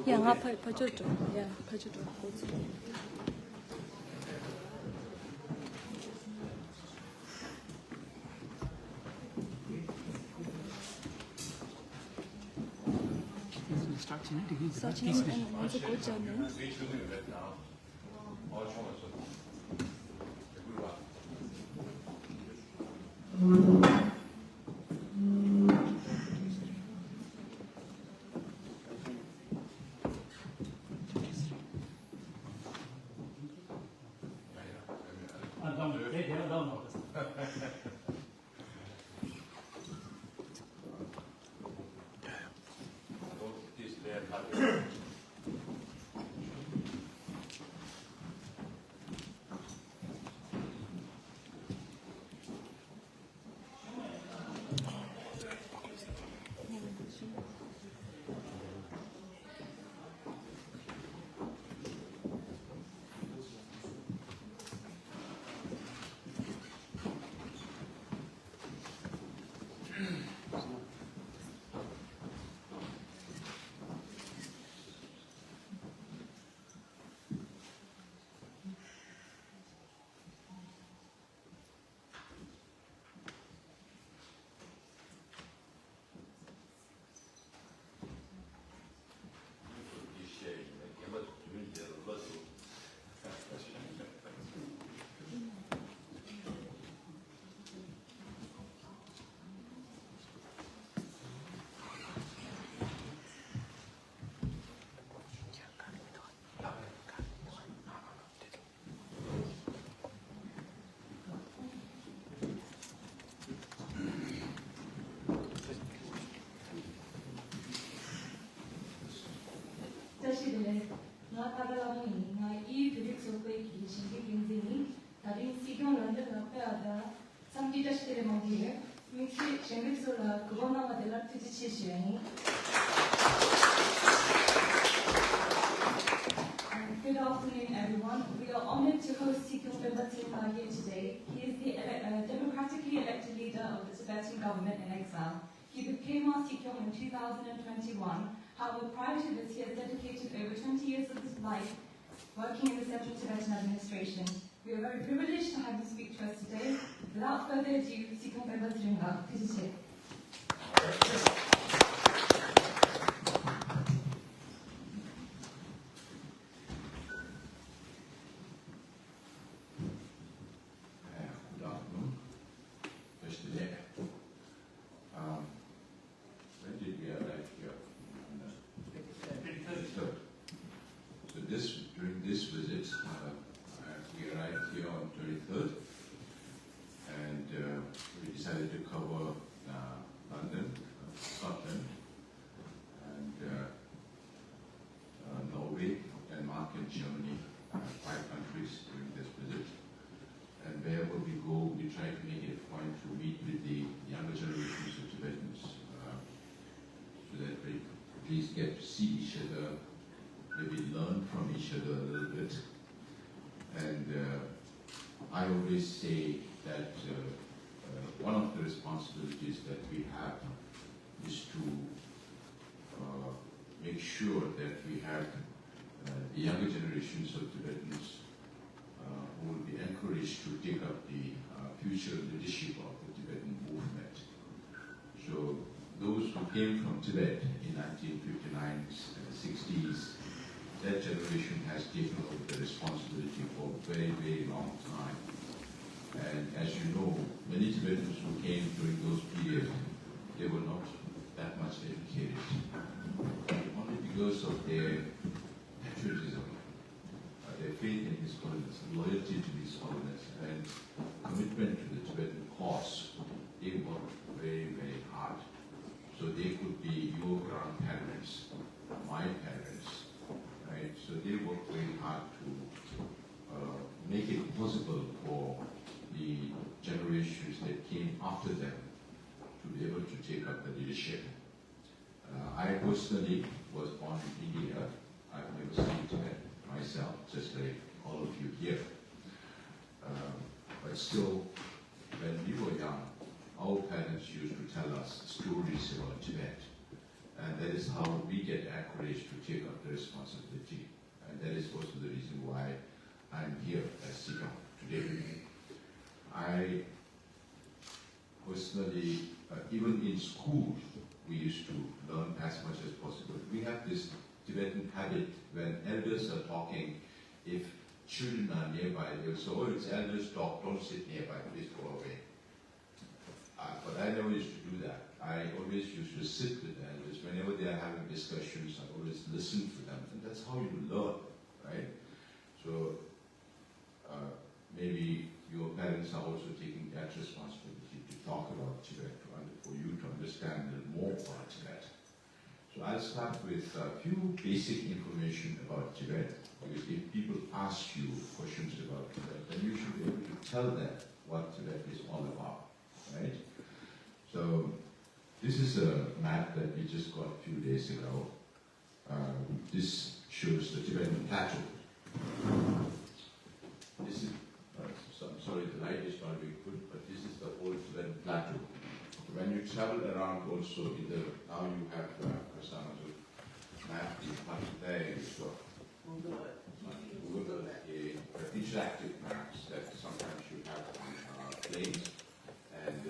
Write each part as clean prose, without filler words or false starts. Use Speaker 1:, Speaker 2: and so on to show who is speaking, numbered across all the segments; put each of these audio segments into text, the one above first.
Speaker 1: 양아 봐줘줘. 야, 봐줘줘. Starting and good journey. Good afternoon, everyone. We are honored to host Sikyong Penp Tsering here today. He is the democratically elected leader of the Tibetan government in exile. He became our Sikyong in 2021. However, prior to this, he has dedicated over 20 years of his life working in the Central Tibetan administration. We are very privileged to have him speak to us today. Without further ado, Sikyong Penp Tsering, please.
Speaker 2: During this visit, we arrived here on 23rd, and we decided to cover London, Scotland, and Norway, Denmark, and Germany, 5 countries during this visit. And wherever we go, we try to make it a point to meet with the younger generations of Tibetans, so that we at least get to see each other, maybe learn from each other a little bit. And I always say that one of the responsibilities that we have is to make sure that we have the younger generations of Tibetans who will be encouraged to take up the future leadership of the Tibetan movement. So those who came from Tibet in 1959, 60s, that generation has taken over the responsibility for a very, very long time. And as you know, many Tibetans who much educated, only because of their patriotism, their faith in his holiness, loyalty to his holiness, and commitment to the Tibetan cause. They worked very, very hard. So they could be your grandparents, my parents, right? So they worked very hard to make it possible for the generations that came after them to be able to take up the leadership. I personally was born in India. I've never seen Tibet myself, just like all of you here. But still, when we were young, our parents used to tell us stories about Tibet. And that is how we get encouraged to take up the responsibility. And that is also the reason why I'm here as Sikyong today. I personally, even in school, we used to learn as much as possible. We have this Tibetan habit when elders are talking, if children are nearby, they'll say, oh, it's elders talk, don't sit nearby, please go away. But I never used to do that. I always used to sit with the elders. Whenever they are having discussions, I always listen to them. And that's how you learn, right? So maybe your parents are also taking that responsibility to talk about Tibet, for you to understand a little more about Tibet. So I'll start with a few basic information about Tibet, because if people ask you questions about Tibet, then you should be able to tell them what Tibet is all about, right? So this is a map that we just got a few days ago. This shows the Tibetan plateau. This is, I'm sorry, the light is not very good, but this is the whole Tibetan plateau. When you travel around also, now you have Kasama's map in front there, you've got Google, interactive maps that sometimes you have on planes. And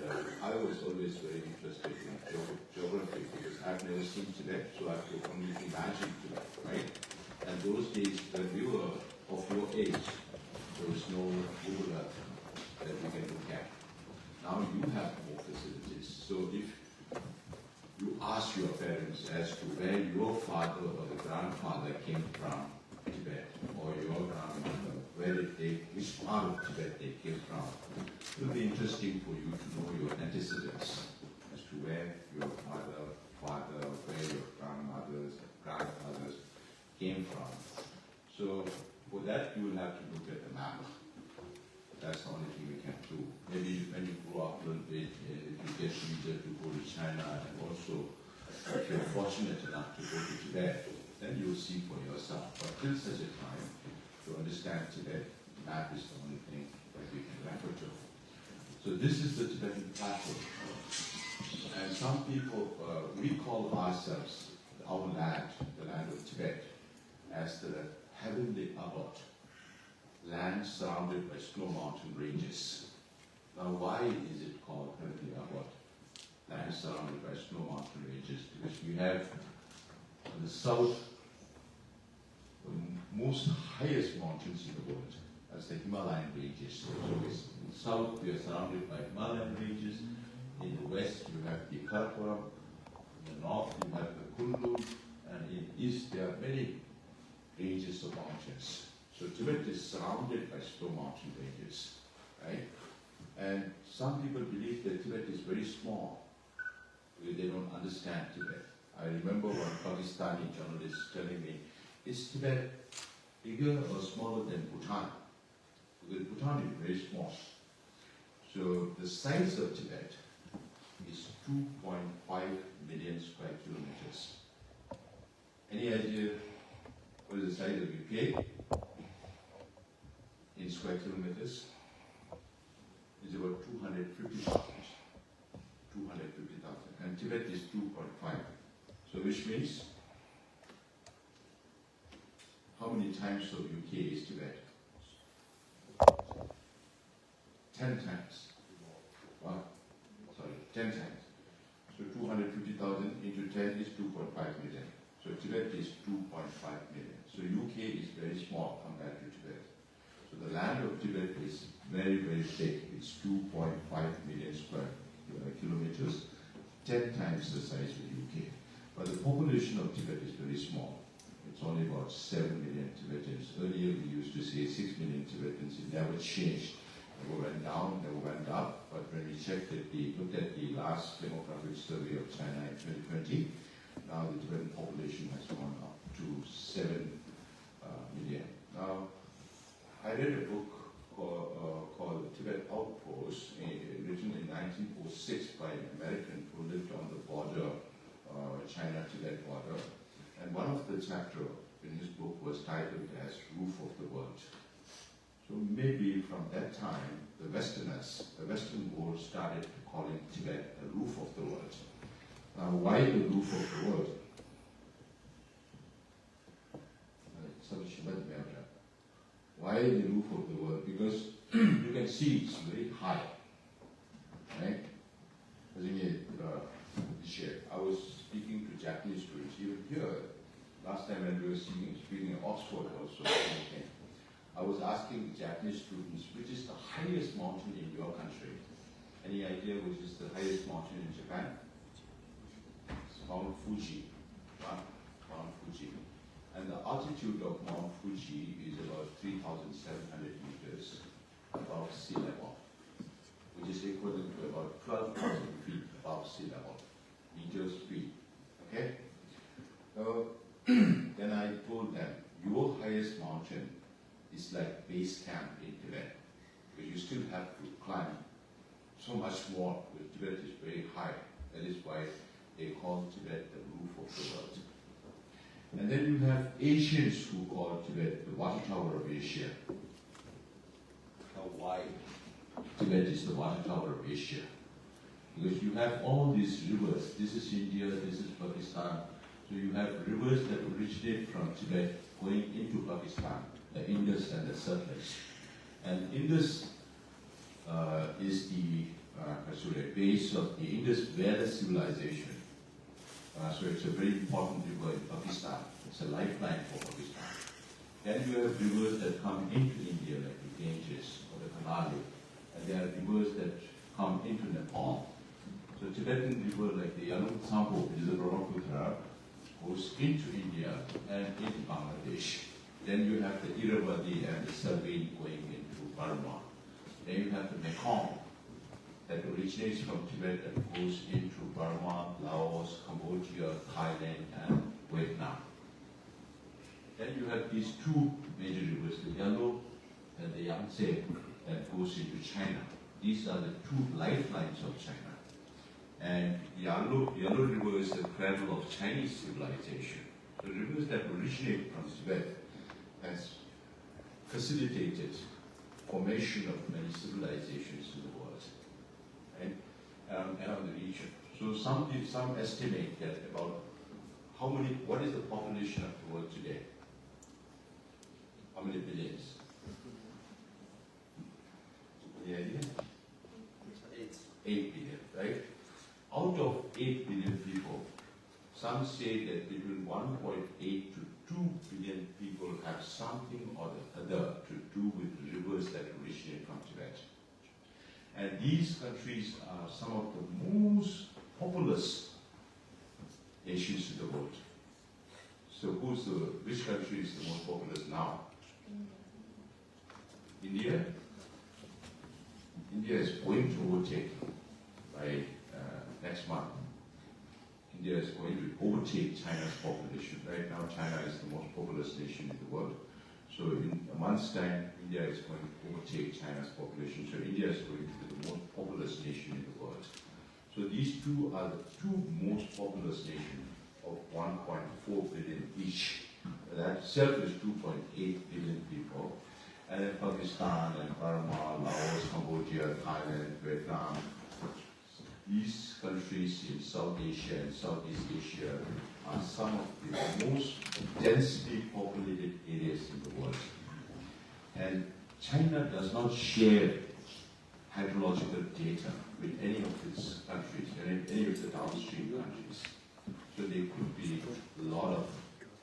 Speaker 2: I was always very interested in geography because I've never seen Tibet, so I could only imagine Tibet, right? And those days, when we were of your age, there was no Google Earth that we can look at. Now you have more facilities. So if you ask your parents as to where your father or the grandfather came from Tibet, or your grandmother, which part of Tibet they came from, it will be interesting for you to know your antecedents as to where your mother, father, where your grandfathers came from. So for that, you will have to look at the map. That's the only thing we can do. Maybe when you grow up a little bit, if you get easier to go to China, and also if you're fortunate enough to go to Tibet, then you'll see for yourself. But till such a time, to understand Tibet, the map is the only thing that we can refer to. So this is the Tibetan plateau. And some people, we call ourselves, our land, the land of Tibet, as the heavenly abode, land surrounded by snow mountain ranges. Now why is it called heavenly abode, land surrounded by snow mountain ranges? Because we have on the south, the most highest mountains in the world, as the Himalayan ranges. So in the south, we are surrounded by Himalayan ranges. In the west, you have the Karakoram. In the north, you have the Kunlun. And in the east, there are many ranges of mountains. So Tibet is surrounded by snow mountain ranges, right? And some people believe that Tibet is very small, because they don't understand Tibet. I remember one Pakistani journalist telling me, is Tibet bigger or smaller than Bhutan? Because Bhutan is very small. So the size of Tibet is 2.5 million square kilometers. Any idea what is the size of UK in square kilometers? It's about 250,000. 250,000. And Tibet is 2.5. So which means, how many times of UK is Tibet? 10 times. What? Sorry, 10 times. So 250,000 into 10 is 2.5 million. So Tibet is 2.5 million. So UK is very small compared to Tibet. So the land of Tibet is very, very big. It's 2.5 million square kilometers. 10 times the size of the UK. But the population of Tibet is very small. It's only about 7 million Tibetans. Earlier we used to say 6 million Tibetans. It never changed. Never went down, never went up. But when we looked at the last demographic survey of China in 2020, now the Tibetan population has gone up to 7 million. Now, I read a book called Tibet Outpost, written in 1906 by an American who lived on the border, China-Tibet border. And one of the chapters in his book was titled as Roof of the World. So maybe from that time, the Western world started calling Tibet the roof of the world. Now, why the roof of the world? Why the roof of the world? Because you can see it's very high, right? I was speaking to Japanese students even here. Last time when we were speaking in Oxford also, I was asking the Japanese students, which is the highest mountain in your country? Any idea which is the highest mountain in Japan? It's Mount Fuji. Mount Fuji. And the altitude of Mount Fuji is about 3,700 meters above sea level, which is equivalent to about 12,000 feet above sea level, meters feet. Okay? So then I told them, your highest mountain is like base camp in Tibet, because you still have to climb so much more, because Tibet is very high. That is why they call Tibet the roof of the world. And then you have Asians who call Tibet the water tower of Asia. Now why Tibet is the water tower of Asia? Because you have all these rivers. This is India, this is Pakistan. So you have rivers that originate from Tibet going into Pakistan, the Indus and the Satluj. And Indus is the base of the Indus Valley civilization. So it's a very important river in Pakistan. It's a lifeline for Pakistan. Then you have rivers that come into India, like the Ganges or the Kanali. And there are rivers that come into Nepal. So Tibetan river like the Yalung Tsampo, which is the Brahmaputra, goes into India and into Bangladesh. Then you have the Irrawaddy and the Salween going into Burma. Then you have the Mekong that originates from Tibet and goes into Burma, Laos, Cambodia, Thailand, and Vietnam. Then you have these two major rivers, the Yellow and the Yangtze, that goes into China. These are the two lifelines of China. And the Yellow River is the cradle of Chinese civilization. The rivers that originate from Tibet has facilitated formation of many civilizations in the world, right? Around the region. So some estimate that about what is the population of the world today? How many billions? Any idea? 8 billion, right? Out of 8 billion people, some say that between 1.8 to 2 billion people have something or the other to do with rivers that originate from Tibet. And these countries are some of the most populous nations in the world. So which country is the most populous now? India? India is going to overtake by next month. India is going to overtake China's population. Right now, China is the most populous nation in the world. So in a month's time, India is going to overtake China's population. So India is going to be the most populous nation in the world. So these two are the two most populous nations of 1.4 billion each. That itself is 2.8 billion people. And then Pakistan and Burma, Laos, Cambodia, Thailand, Vietnam. These countries in South Asia and Southeast Asia are some of the most densely populated areas in the world. And China does not share hydrological data with any of its countries, any of the downstream countries. So there could be a lot of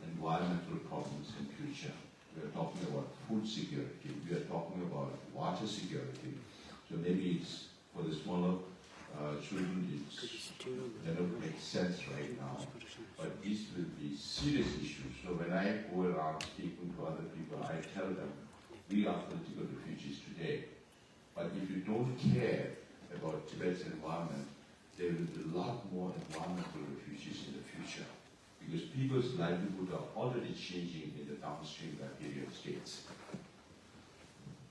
Speaker 2: environmental problems in future. We are talking about food security, we are talking about water security. So maybe it's for the smaller children, they don't make sense right now. But these will be serious issues. So when I go around speaking to other people, I tell them, we are political refugees today. But if you don't care about Tibet's environment, there will be a lot more environmental refugees in the future. Because people's livelihood are already changing in the downstream riparian states.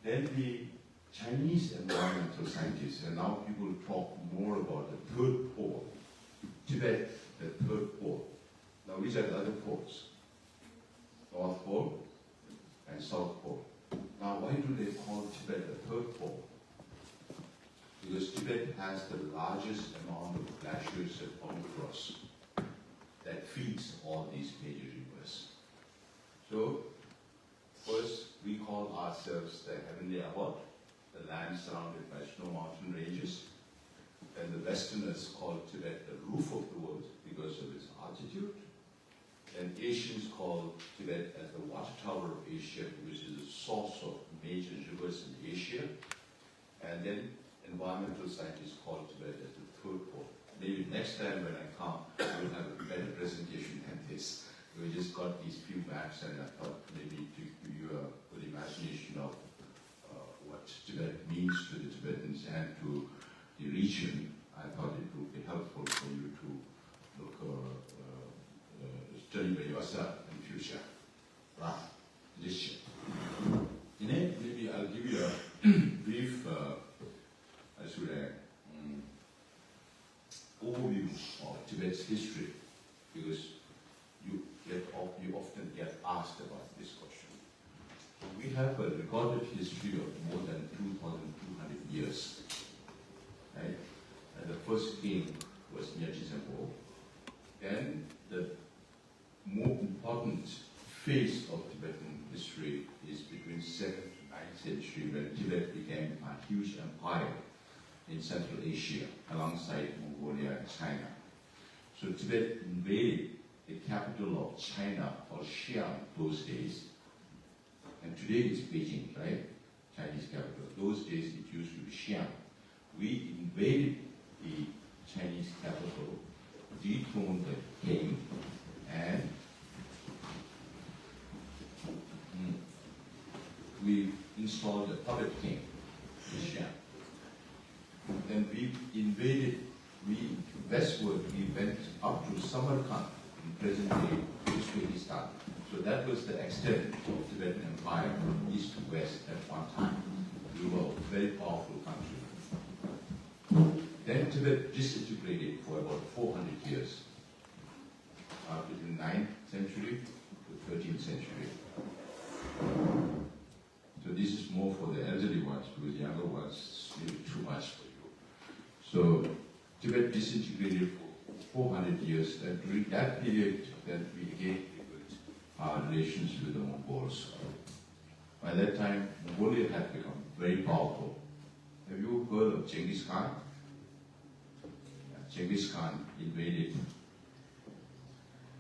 Speaker 2: Then the Chinese environmental scientists, and now people talk more about the third pole. Tibet, the third pole. Now which are the other poles? North Pole and South Pole. Now why do they call Tibet the third pole? Because Tibet has the largest amount of glaciers and permafrost that feeds all these major rivers. So, first we call ourselves the heavenly abode, the land surrounded by snow mountain ranges. Then the Westerners call Tibet the roof of the world because of its altitude. And Asians call Tibet as the water tower of Asia, which is the source of major rivers in Asia. And then environmental scientists call Tibet as the third pole. Maybe next time when I come, we'll have a better presentation than this. We just got these few maps, and I thought maybe to give you a good imagination of what Tibet means to the Tibetans and to the region. I thought it would be helpful for you to look study by yourself in the future. Right? In it, maybe I'll give you a brief overview of Tibet's history, because you often get asked about this question. We have a recorded history of more than 2,200 years. Right? And the first king was Nyajisambo. Then the more important phase of Tibetan history is between 7th to 9th century, when Tibet became a huge empire in Central Asia, alongside Mongolia and China. So Tibet invaded the capital of China, called Xi'an, those days. And today it's Beijing, right? Chinese capital. Those days it used to be Xi'an. We invaded the Chinese capital, dethroned the king, and we installed a puppet king, Xi'an. Then we invaded, westward, we went up to Samarkand, in present-day Uzbekistan. So that was the extent of Tibetan Empire from east to west at one time. We were a very powerful country. Then Tibet disintegrated for about 400 years, between 9th century to 13th century. So this is more for the elderly ones, because the younger ones, it's really too much for you. So Tibet disintegrated for 400 years, and during that period, then we again rebuilt our relations with the Mongols. By that time, Mongolia had become very powerful. Have you heard of Genghis Khan? Genghis Khan invaded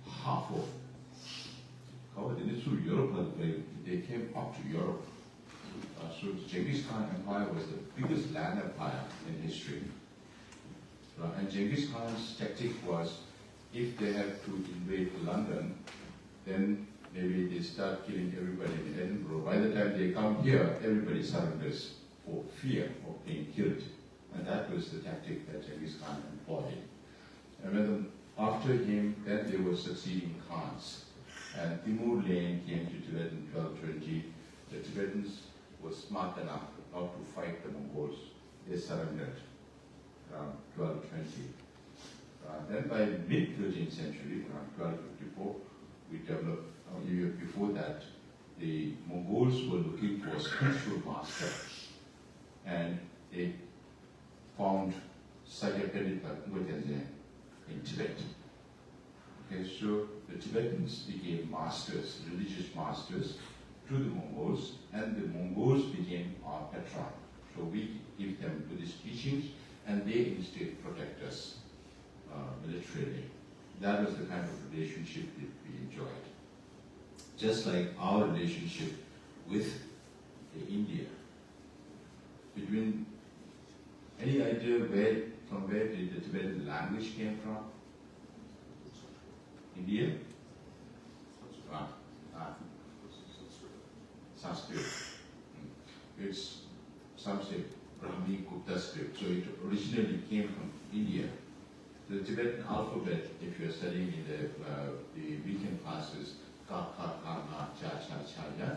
Speaker 2: half of Europe. They came up to Europe. So the Genghis Khan Empire was the biggest land empire in history. And Genghis Khan's tactic was, if they have to invade London, then maybe they start killing everybody in Edinburgh. By the time they come here, everybody surrenders for fear of being killed. And that was the tactic that Genghis Khan employed. And when after him, then there were succeeding Khans. And Timur Lane came to Tibet in 1220. The Tibetans were smart enough not to fight the Mongols. They surrendered around 1220. Then by mid-13th century, around 1254, we developed, a year before that, the Mongols were looking for a spiritual master. And they found Sikyong Penp Tsering in Tibet. Okay, so the Tibetans became masters, religious masters, to the Mongols, and the Mongols became our patron. So we give them Buddhist teachings, and they instead protect us militarily. That was the kind of relationship that we enjoyed. Just like our relationship with India. Between any idea where from where did the Tibetan language came from? India? Sanskrit. It's some say Brahmi Gupta script, so it originally came from India. The Tibetan alphabet, if you're studying in the weekend classes, ka, ka, ka, ma, cha, cha, cha, ya.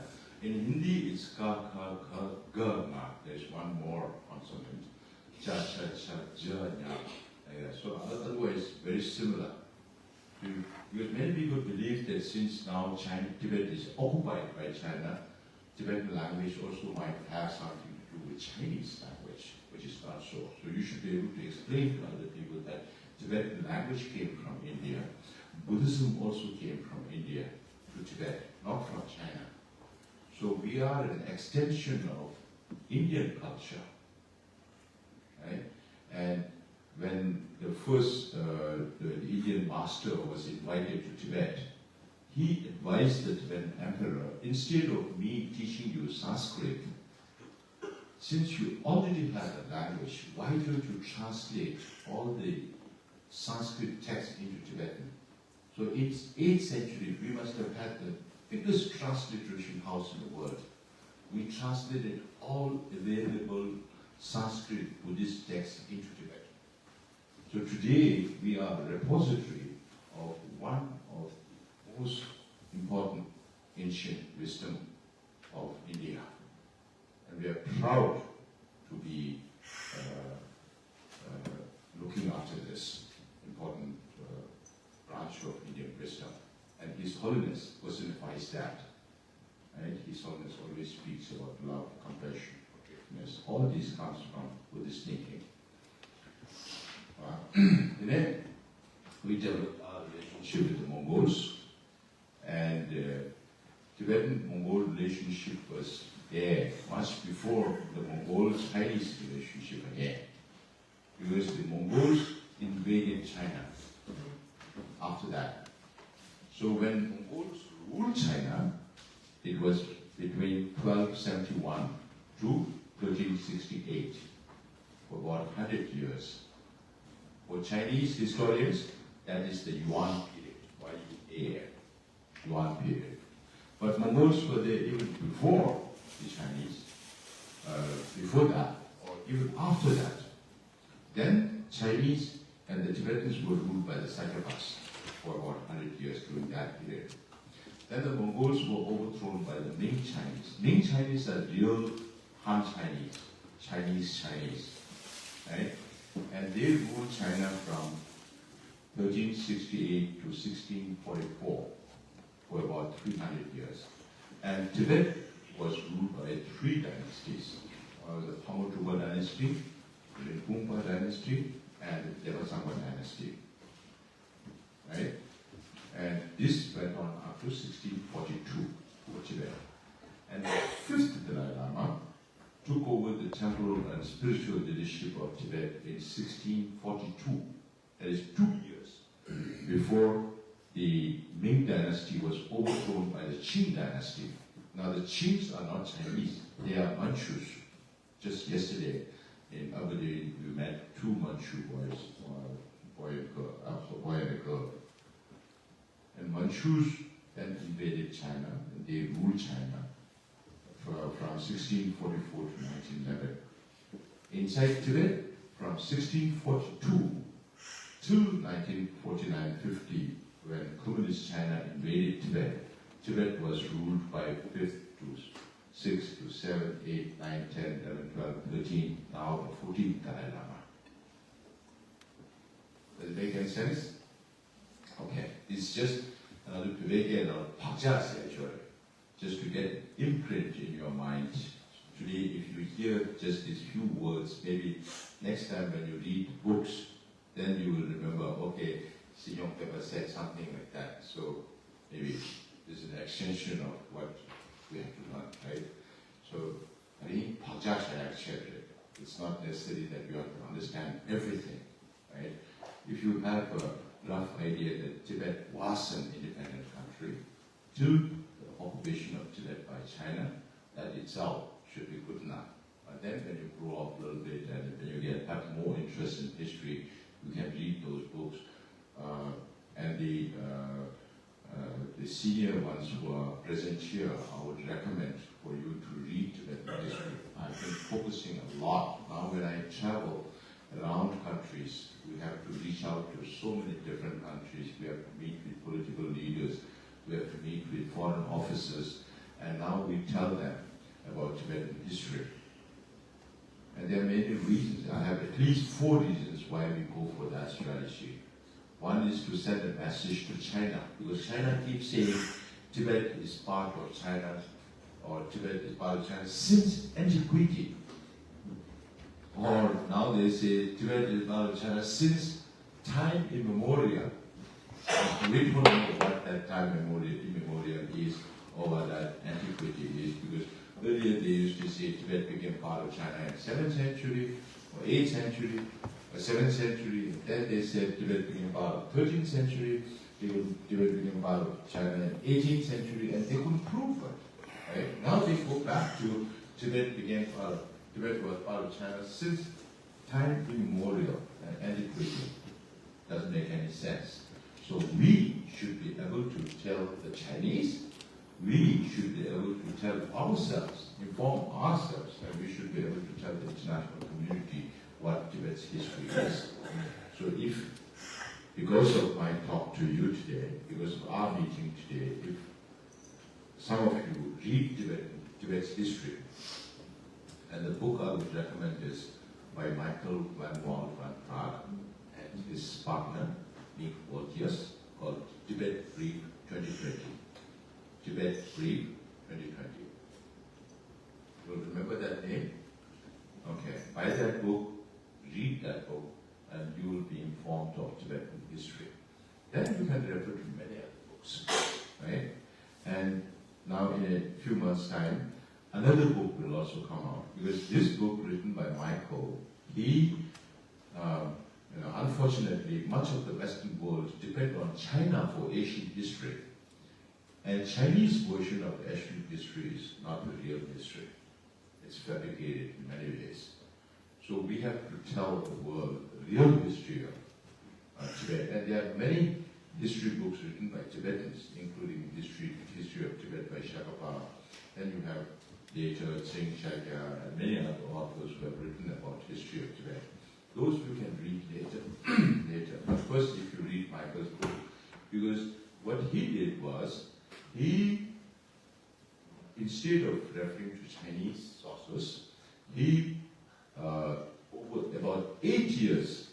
Speaker 2: In Hindi, it's ka, ka, ka, ga, ma. There's one more consonant. Cha, cha, cha, ja, ya. So otherwise, very similar. Because many people believe that since now Tibet is occupied by China, Tibetan language also might have something to do with Chinese language, which is not so. So you should be able to explain to other people that Tibetan language came from India. Buddhism also came from India to Tibet, not from China. So we are an extension of Indian culture. Right? And when the first the Indian master was invited to Tibet, he advised the Tibetan emperor, instead of me teaching you Sanskrit, since you already have a language, why don't you translate all the Sanskrit texts into Tibetan? So it's 8th century, we must have had the biggest transliteration house in the world. We translated all available Sanskrit Buddhist texts into Tibetan. So today we are a repository of one of the most important ancient wisdom of India. And we are proud to be looking after this important branch of Indian wisdom. And His Holiness personifies that. Right? His Holiness always speaks about love, compassion, forgiveness. All this comes from Buddhist thinking. And then we developed our relationship with the Mongols, and Tibetan-Mongol relationship was there much before the Mongol-Chinese relationship again, because the Mongols invaded China after that. So when Mongols ruled China, it was between 1271 to 1368, for about 100 years. For Chinese historians, that is the Yuan period, Y-U-A-N, Yuan period. But Mongols were there even before the Chinese, before that, or even after that. Then Chinese and the Tibetans were ruled by the Satrapas for about 100 years during that period. Then the Mongols were overthrown by the Ming Chinese. Ming Chinese are real Han Chinese, Chinese, right? And they ruled China from 1368 to 1644 for about 300 years. And Tibet was ruled by 3 dynasties. The Pamutuba dynasty, the Rinpoche dynasty, and the Devasangwa dynasty. Right? And this went on up to 1642 for Tibet. And the 5th Dalai Lama took over the temporal and spiritual leadership of Tibet in 1642. That is 2 years before the Ming dynasty was overthrown by the Qing dynasty. Now the Qings are not Chinese, they are Manchus. Just yesterday in Abu Dhabi we met 2 Manchu boys, a boy and a girl. And Manchus then invaded China, and they ruled China from 1644 to 1911. Inside Tibet, from 1642 till 1949-50, when Communist China invaded Tibet, Tibet was ruled by 5th to 6th to 7th, 8th, 9th, 10th, 11th, 12th, 13th, now the 14th Dalai Lama. Does it make any sense? Okay, it's just another Piveke, another Pakja actually, just to get imprint in your mind. Today, if you hear just these few words, maybe next time when you read books, then you will remember, okay, Sikyong Penp said something like that. So maybe this is an extension of what we have to learn, right? So, it's not necessary that you have to understand everything, right? If you have a rough idea that Tibet was an independent country till the occupation of Tibet by China, that itself should be good enough. But then when you grow up a little bit and when you get that have more interest in history, you can read those books. And the senior ones who are present here, I would recommend for you to read Tibetan history. I've been focusing a lot. Now when I travel around countries, we have to reach out to so many different countries. We have to meet with political leaders. We have to meet with foreign officers. And now we tell them about Tibetan history. And there are many reasons. I have at least 4 reasons why we go for that strategy. One is to send a message to China, because China keeps saying Tibet is part of China, or Tibet is part of China since antiquity. Or now they say Tibet is part of China since time immemorial. We don't know what that time immemorial is, or what that antiquity is, because earlier they used to say Tibet became part of China in 7th century, or 8th century, or 7th century, and then they said Tibet became part of 13th century, Tibet became part of China in 18th century, and they couldn't prove it. Right? Now they go back to Tibet was part of China since time immemorial and antiquity. Doesn't make any sense. So we should be able to tell the Chinese, we should be able to tell ourselves, inform ourselves, and we should be able to tell the international community what Tibet's history is. So if, because of my talk to you today, because of our meeting today, if some of you read Tibet's history, and the book I would recommend is by Michael Van Wall van Praag and his partner, Nick Woltius, called Tibet Brief 2020. Tibet Brief 2020. You'll remember that name? Okay. Buy that book, read that book, and you will be informed of Tibetan history. Then you can refer to many other books, right? And now in a few months' time, another book will also come out, because this book written by Michael, he, unfortunately, much of the Western world depend on China for Asian history. And Chinese version of Asian history is not the real history. It's fabricated in many ways. So we have to tell the world the real history of Tibet. And there are many history books written by Tibetans, including history of Tibet by Shakapa. Then you have later Tsering and many other authors who have written about history of Tibet. Those you can read later. But first, if you read Michael's book, because what he did was, he, instead of referring to Chinese sources, he, over about 8 years,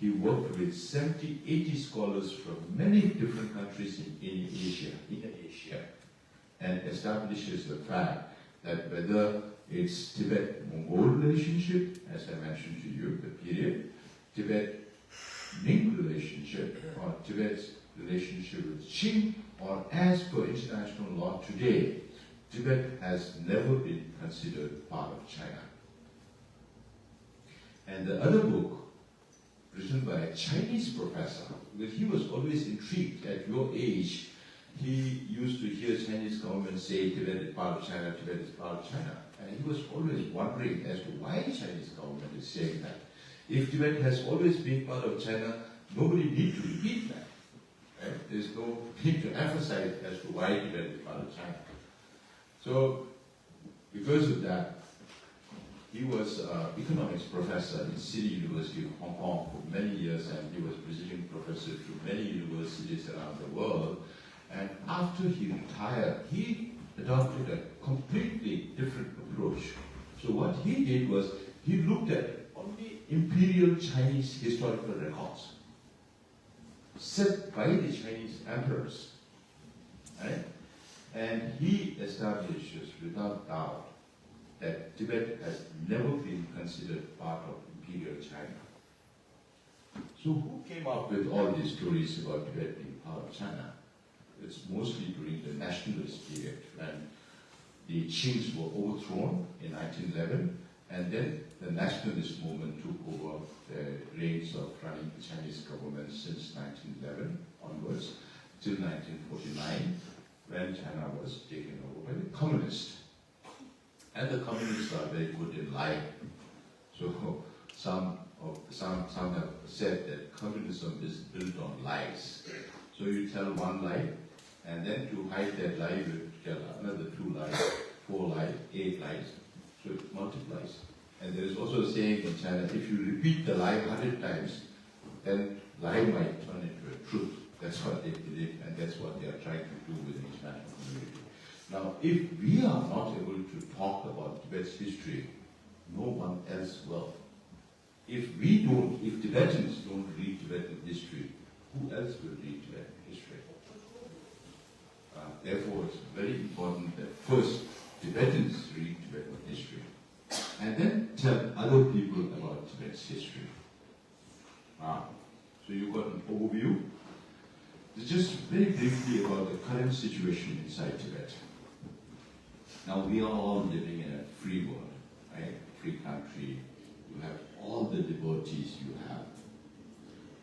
Speaker 2: he worked with 70, 80 scholars from many different countries in Asia, and establishes the fact that whether it's Tibet-Mongol relationship, as I mentioned to you, the period, Tibet-Ming relationship, or Tibet's relationship with Qing, or as per international law today, Tibet has never been considered part of China. And the other book, written by a Chinese professor, because he was always intrigued at your age, he used to hear Chinese government say Tibet is part of China, Tibet is part of China. And he was always wondering as to why Chinese government is saying that. If Tibet has always been part of China, nobody needs to repeat that. Right? There's no need to emphasize as to why Tibet is part of China. So, because of that, he was an economics professor in City University of Hong Kong for many years, and he was visiting professor to many universities around the world. And after he retired, he adopted a completely different approach. So what he did was, he looked at only imperial Chinese historical records set by the Chinese emperors, right? And he establishes without doubt that Tibet has never been considered part of imperial China. So who came up with all these stories about Tibet being part of China? It's mostly during the nationalist period when the Qings were overthrown in 1911, and then the nationalist movement took over the reins of running the Chinese government since 1911 onwards till 1949, when China was taken over by the communists. And the communists are very good in lying. So some have said that communism is built on lies. So you tell one lie, and then to hide that lie, you tell another 2 lies, 4 lies, 8 lies. So it multiplies. And there is also a saying in China, if you repeat the lie 100 times, then lie might turn into a truth. That's what they believe, and that's what they are trying to do with the international community. Now, if we are not able to talk about Tibet's history, no one else will. If Tibetans don't read Tibetan history, who else will read Tibetan history? Therefore, it's very important that first Tibetans read Tibetan history, and then tell other people about Tibet's history. So you've got an overview. Just very briefly about the current situation inside Tibet. Now, we are all living in a free world, right? Free country. You have all the liberties you have.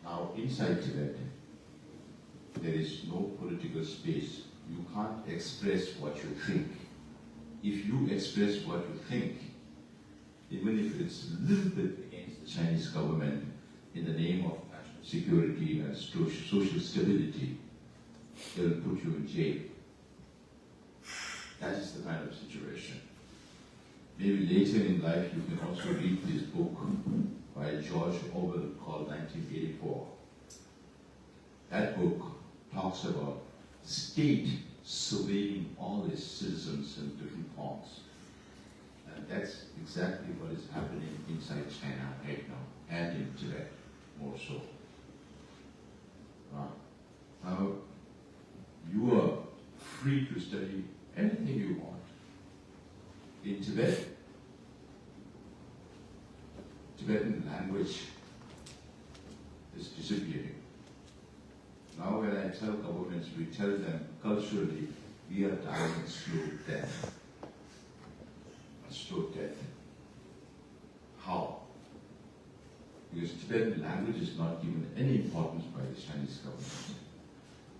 Speaker 2: Now, inside Tibet, there is no political space. You can't express what you think. If you express what you think, even if it's a little bit against the Chinese government in the name of national security and social stability, they'll put you in jail. That is the kind of situation. Maybe later in life you can also read this book by George Orwell called 1984. That book talks about state surveilling all its citizens in different forms. And that's exactly what is happening inside China right now, and in Tibet more so. Now, you are free to study anything you want. In Tibet, Tibetan language is disappearing. Now when I tell governments, we tell them culturally, we are dying a slow death. A slow death. How? Because Tibetan language is not given any importance by the Chinese government.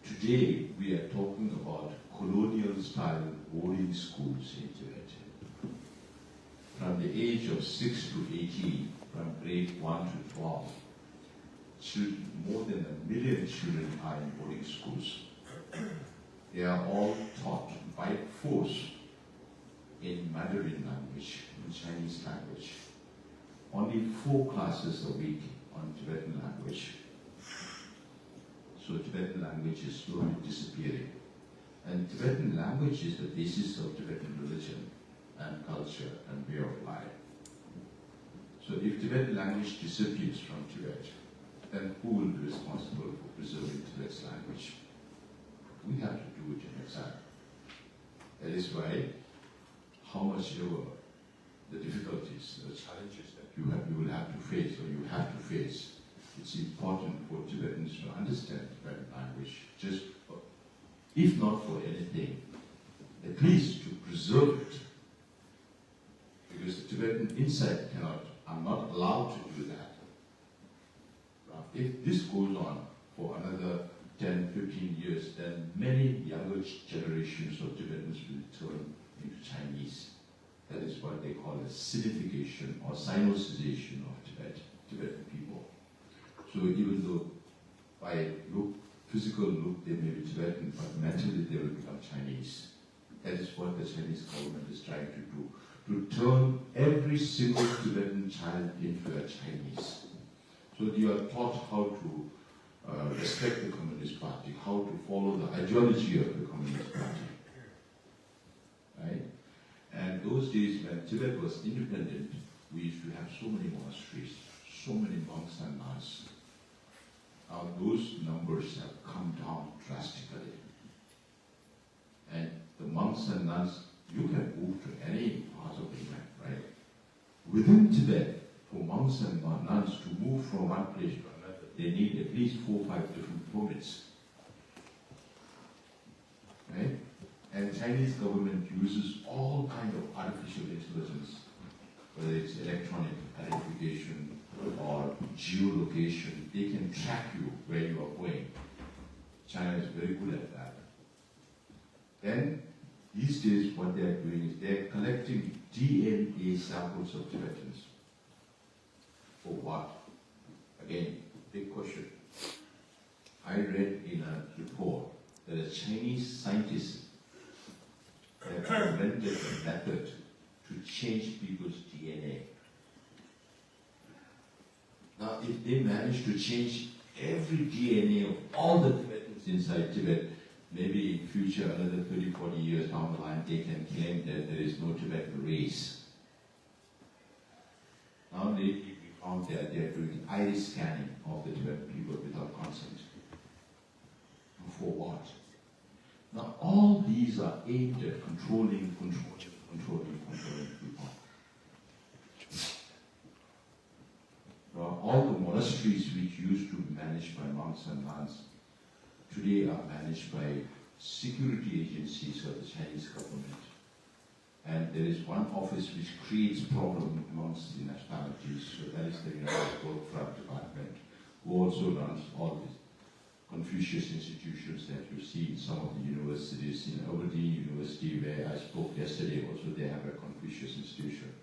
Speaker 2: Today, we are talking about colonial-style boarding schools in Tibet. From the age of 6 to 18, from grade 1 to 12, more than 1 million children are in boarding schools. They are all taught by force in Mandarin language, in Chinese language. Only 4 classes a week on Tibetan language. So Tibetan language is slowly disappearing. And Tibetan language is the basis of Tibetan religion and culture and way of life. So if Tibetan language disappears from Tibet, then who will be responsible for preserving Tibet's language? We have to do it in exile. That is why, how much ever the difficulties, the challenges that you will have to face, or you have to face, it's important for Tibetans to understand Tibetan language, just if not for anything, at least to preserve it. Because the Tibetan inside are not allowed to do that. If this goes on for another 10, 15 years, then many younger generations of Tibetans will turn into Chinese. That is what they call a Sinification or Sinicization of Tibetan people. So even though by physical look they may be Tibetan, but mentally they will become Chinese. That is what the Chinese government is trying to do, to turn every single Tibetan child into a Chinese. So you are taught how to respect the Communist Party, how to follow the ideology of the Communist Party. Right? And those days when Tibet was independent, we used to have so many monasteries, so many monks and nuns. Now those numbers have come down drastically. And the monks and nuns, you can move to any part of England, right? Within Tibet, for monks and nuns to move from one place to another, they need at least 4 or 5 different permits. Right? And Chinese government uses all kinds of artificial intelligence, whether it's electronic identification or geolocation. They can track you where you are going. China is very good at that. Then, these days what they are doing is they are collecting DNA samples of Tibetans. For what? Again, big question. I read in a report that a Chinese scientist have invented a method to change people's DNA. Now, if they manage to change every DNA of all the Tibetans inside Tibet, maybe in future, another 30, 40 years down the line, they can claim that there is no Tibetan race. Now lately we found that they are doing iris scanning of the Tibetan people without consent. For what? Now all these are aimed at controlling people. Now, all the monasteries which used to be managed by monks and nuns today are managed by security agencies of the Chinese government. And there is one office which creates problem amongst the nationalities, so that is the United Workfront Department, who also runs all these Confucius institutions that you see in some of the universities. In Aberdeen University, where I spoke yesterday, also they have a Confucius institution.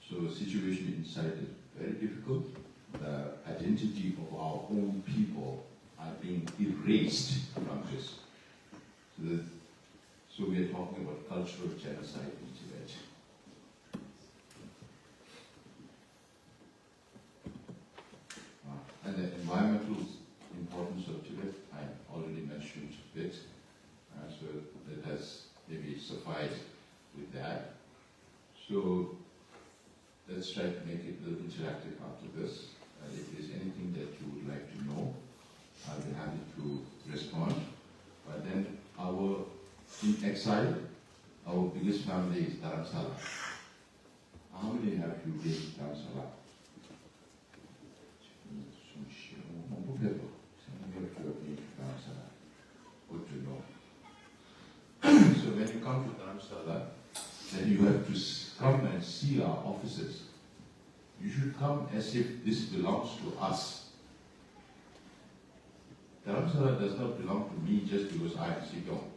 Speaker 2: So the situation inside is very difficult. The identity of our own people are being erased from this. So we are talking about cultural genocide in Tibet. And the environmental importance of Tibet, I already mentioned a bit. So that has maybe sufficed with that. So let's try to make it a little interactive after this. If there's anything that you would like to know, I'll be happy to respond. But then in exile, our biggest family is Dharamsala. How many have you been in Dharamsala? Good to know. So when you come to Dharamsala, then you have to come and see our offices. You should come as if this belongs to us. Dharamsala does not belong to me just because I am Sikyong.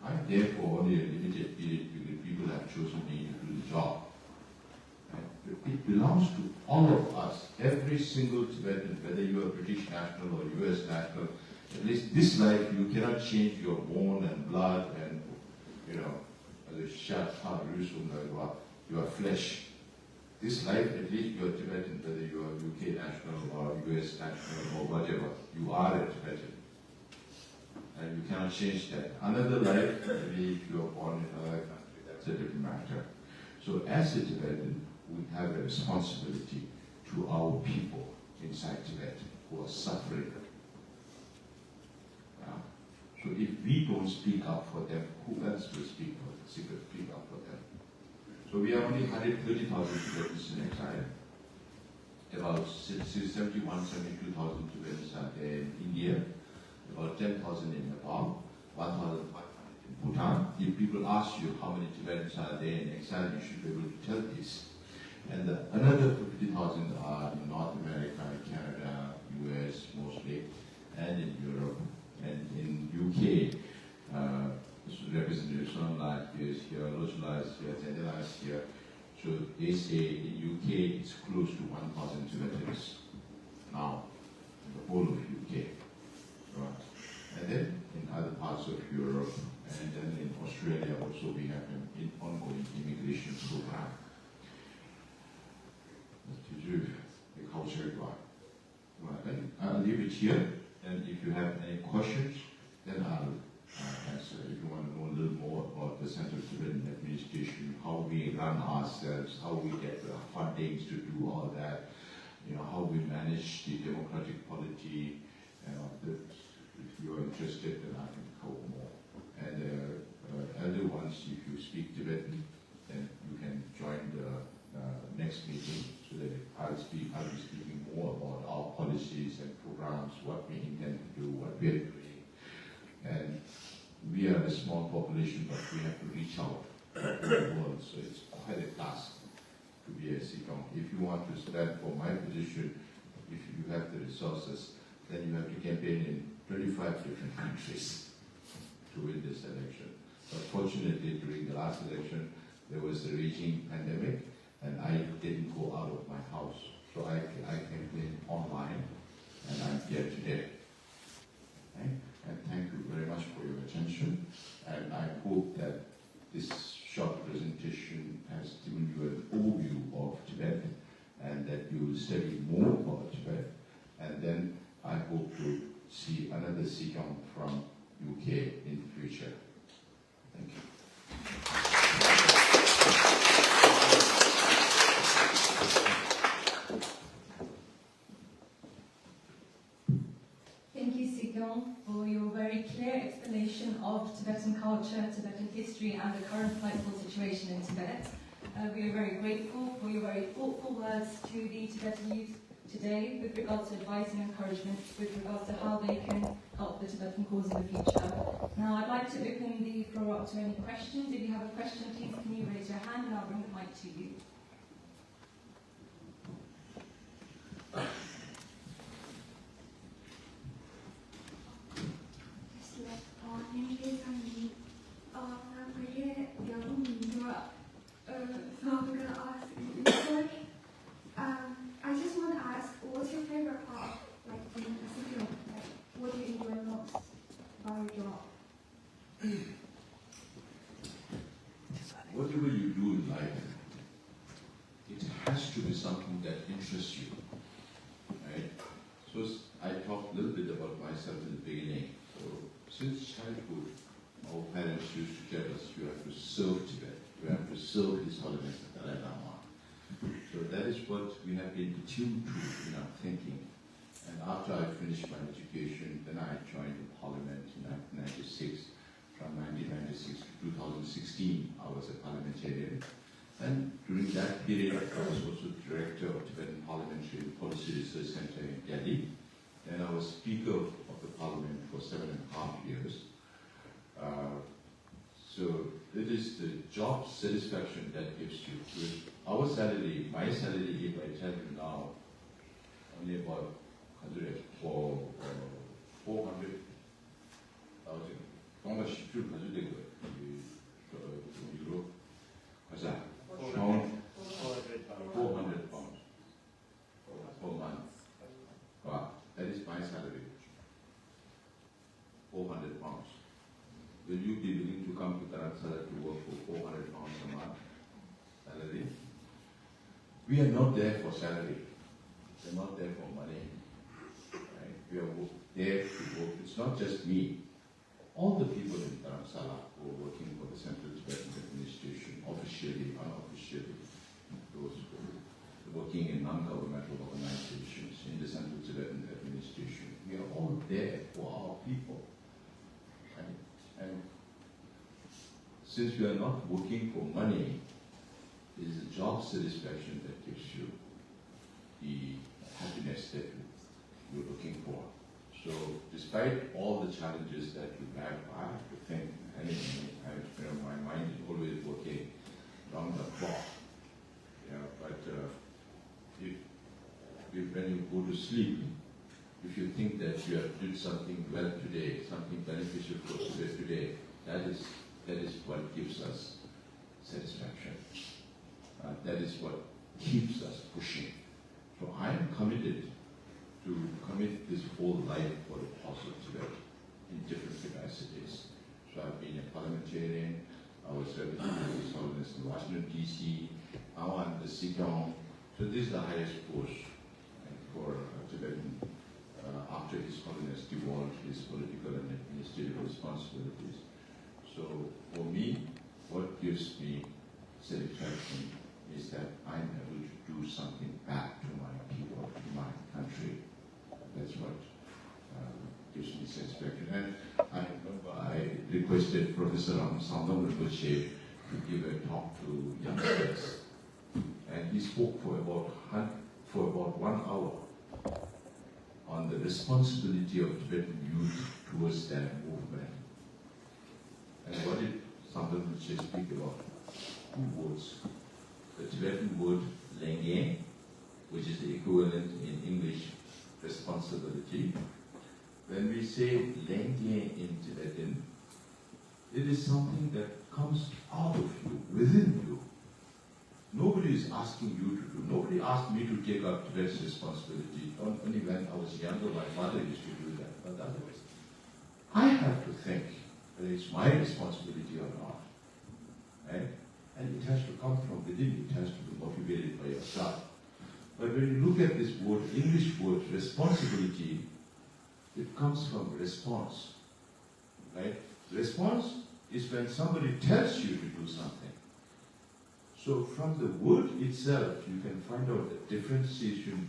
Speaker 2: I am there for only a limited period because people have chosen me to do the job. Right? It belongs to all of us, every single Tibetan, whether you are British national or US national. At least this life, you cannot change your bone and blood and, your flesh. This life, at least you are Tibetan, whether you are UK national or US national or whatever, you are a Tibetan. And you cannot change that. Another life, maybe if you are born in another country, that's a different matter. So as a Tibetan, we have a responsibility to our people inside Tibet who are suffering. So if we don't speak up for them, who else will speak up for them? So we are only 130,000 Tibetans in exile. About 71,000, 72,000 Tibetans are there in India, about 10,000 in Nepal, 1,500 in Bhutan. If people ask you how many Tibetans are there in exile, you should be able to tell this. And another 50,000 are in North America, Canada, US mostly, and in Europe, and in UK. Representative Sonla is here, Lojla is here, Zendela is here. So they say in UK it's close to 1,000 Tibetans now, in the whole of UK. Right. And then in other parts of Europe, and then in Australia also we have an ongoing immigration program. To do the culture part. Right. And I'll leave it here, and if you have any questions, then I'll answer. If you want to know a little more about the Central Tibetan Administration, how we run ourselves, how we get the fundings to do all that, how we manage the democratic polity, if you are interested, then I can cover more. And elder ones, if you speak Tibetan, then you can join the next meeting, so that I'll be speaking more about our policies and programs, what we intend to do, what we are doing. And we are a small population, but we have to reach out to the world, so it's quite a task to be a Sikyong. If you want to stand for my position, if you have the resources, then you have to campaign in 25 different countries to win this election. But fortunately, during the last election, there was a raging pandemic, and I didn't go out of my house. So I came in online, and I'm here today. Okay? And thank you very much for your attention. And I hope that this short presentation has given you an overview of Tibet, and that you will study more about Tibet. And then I hope to see another Sikyong from UK in the future. Thank you.
Speaker 1: Thank you, Sikyong, for your very clear explanation of Tibetan culture, Tibetan history, and the current political situation in Tibet. We are very grateful for your very thoughtful words to the Tibetan youth today with regards to advice and encouragement, with regards to how they can help the Tibetan cause in the future. Now, I'd like to open the floor up to any questions. If you have a question, please can you raise your hand and I'll bring the mic to you.
Speaker 3: I just want to ask, what's your favorite part, like being a Sikyong? Like, what do you enjoy most about your job?
Speaker 2: Whatever you do in life, it has to be something that interests you, right? So I talked a little bit about myself in the beginning. So since childhood, our parents used to tell us you have to serve Tibet, you have to serve His Holiness the Dalai Lama. So that is what we have been attuned to in our thinking. And after I finished my education, then I joined the Parliament in 1996. From 1996 to 2016, I was a parliamentarian. And during that period, I was also director of Tibetan Parliamentary Policy Research Center in Delhi. Then I was Speaker of the Parliament for 7.5 years. So it is the job satisfaction that gives you. With our salary, my salary, if I tell you now, only about 400,000. Pound, per month. Wow, that is my salary. 400 pounds. Will you be willing to come to Dharamsala to work for 400 pounds a month salary? We are not there for salary. We are not there for money. Right? We are there to work. It's not just me. All the people in Dharamsala who are working for the Central Tibetan Administration, officially, unofficially, those who are working in non-governmental organizations in the Central Tibetan Administration, we are all there for our people. Right? And since we are not working for money, it is the job satisfaction that gives you the happiness that you're looking for. So, despite all the challenges that you have, I have to think, my mind is always working round the clock. Yeah, but if when you go to sleep, if you think that you have did something well today, something beneficial for today, that is what gives us satisfaction. That is what keeps us pushing. So I am committed to commit this whole life for the cause of Tibet in different capacities. So I've been a parliamentarian, I was representing His Holiness in Washington, D.C., now I'm the Sikyong. So this is the highest post for Tibetan after His Holiness devolved his political and administrative responsibilities. So for me, what gives me satisfaction is that I'm able to do something back to my people, to my country. That's what gives me satisfaction. And I remember I requested Professor Ramsandam Rinpoche to give a talk to youngsters. And he spoke for about 1 hour on the responsibility of Tibetan youth towards that movement. And what did Samdam Rinpoche speak about? 2 words. The Tibetan word lengye, which is the equivalent in English responsibility. When we say lengye in Tibetan, it is something that comes out of you, within you. nobody is asking you to do. Nobody asked me to take up Tibet's responsibility. Only when I was younger, my father used to do that. But otherwise, I have to think whether it's my responsibility or not. Right? And it has to come from within. It has to be motivated by yourself. But when you look at this word, English word, responsibility, it comes from response. Right? Response is when somebody tells you to do something. So from the word itself, you can find out the differentiation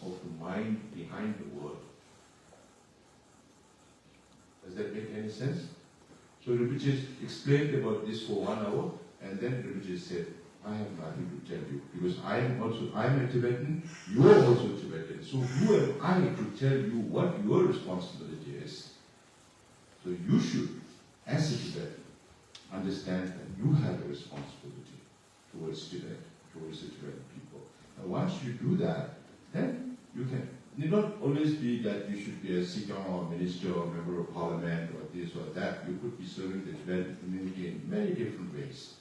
Speaker 2: of the mind behind the word. Does that make any sense? So Rinpoche explained about this for 1 hour, and then Rinpoche said, I have nothing to tell you, because I'm a Tibetan, you are also Tibetan. So who am I to tell you what your responsibility is? So you should, as a Tibetan, understand that you have a responsibility towards Tibet, towards the Tibetan people. And once you do that, then you can. It need not always be that you should be a Sikyong or minister or member of parliament or this or that. You could be serving the Tibetan community in many different ways.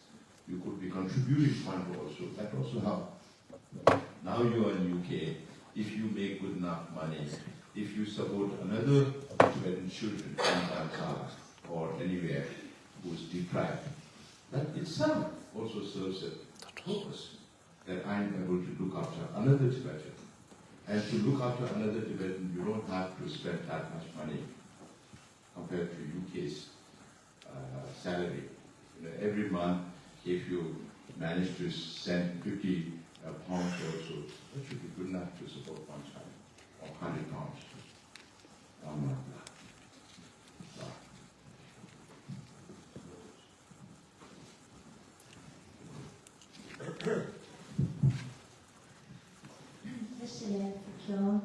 Speaker 2: You could be contributing fund also. That also helps. Now you are in UK. If you make good enough money, if you support another Tibetan children in Dharamsala or anywhere who is deprived, that itself also serves a purpose that I am able to look after another Tibetan. And to look after another Tibetan, you don't have to spend that much money compared to UK's salary. Every month, if you manage to send 50 pounds also, that should be good enough to support one child, or 100 pounds.
Speaker 4: Sikyong,